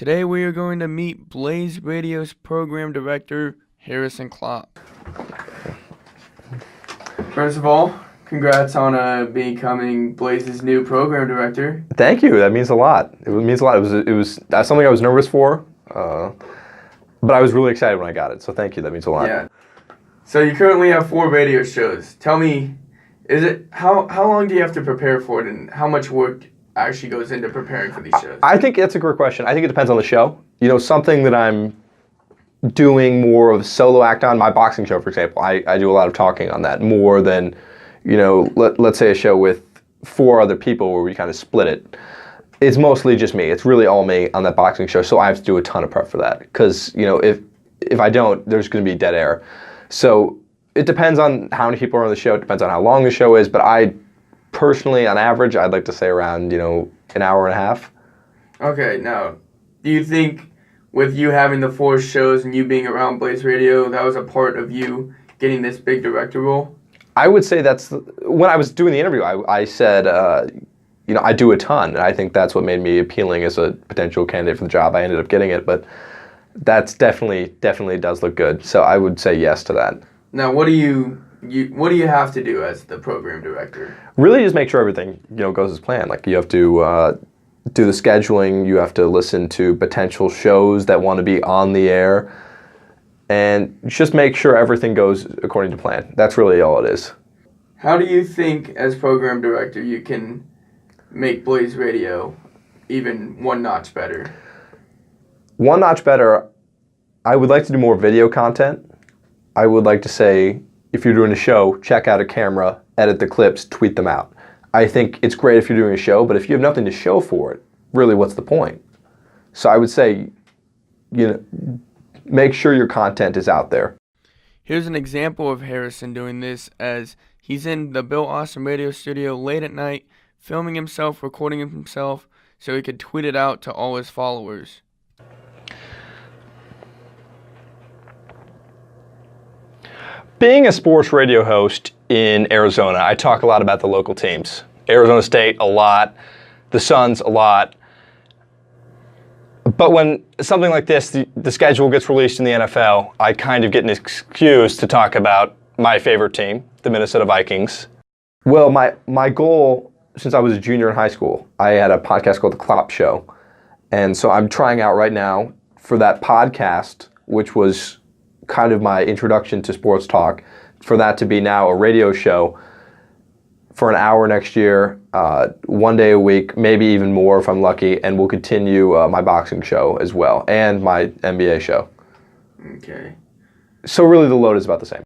Today we are going to meet Blaze Radio's program director, Harrison Klopp. First of all, congrats on becoming Blaze's new program director. Thank you. That means a lot. It means a lot. It was something I was nervous for, but I was really excited when I got it. So thank you. That means a lot. Yeah. So you currently have 4 radio shows. Tell me, how long do you have to prepare for it, and how much work actually goes into preparing for these shows? I think that's a great question. I think it depends on the show. You know, something that I'm doing more of a solo act on, my boxing show, for example, I do a lot of talking on that more than, you know, let's say a show with 4 other people where we kind of split it. It's mostly just me. It's really all me on that boxing show, so I have to do a ton of prep for that because, you know, if I don't, there's going to be dead air. So it depends on how many people are on the show. It depends on how long the show is, but I personally, on average, I'd like to say around, you know, an hour and a half. Okay, now, do you think with you having the 4 shows and you being around Blaze Radio, that was a part of you getting this big director role? I would say when I was doing the interview, I said, you know, I do a ton, and I think that's what made me appealing as a potential candidate for the job. I ended up getting it, but that's definitely does look good. So I would say yes to that. Now, what do you have to do as the program director? Really just make sure everything, you know, goes as planned. Like you have to do the scheduling, you have to listen to potential shows that want to be on the air, and just make sure everything goes according to plan. That's really all it is. How do you think, as program director, you can make Blaze Radio even one notch better? One notch better, I would like to do more video content. I would like to say, if you're doing a show, check out a camera, edit the clips, tweet them out. I think it's great if you're doing a show, but if you have nothing to show for it, really what's the point? So I would say, you know, make sure your content is out there. Here's an example of Harrison doing this as he's in the Bill Austin radio studio late at night, filming himself, recording himself, so he could tweet it out to all his followers. Being a sports radio host in Arizona, I talk a lot about the local teams. Arizona State, a lot. The Suns, a lot. But when something like this, the schedule gets released in the NFL, I kind of get an excuse to talk about my favorite team, the Minnesota Vikings. Well, my goal, since I was a junior in high school, I had a podcast called The Klopp Show. And so I'm trying out right now for that podcast, which was kind of my introduction to sports talk, for that to be now a radio show for an hour next year, 1 day a week, maybe even more if I'm lucky, and we'll continue my boxing show as well, and my NBA show. Okay. So really the load is about the same.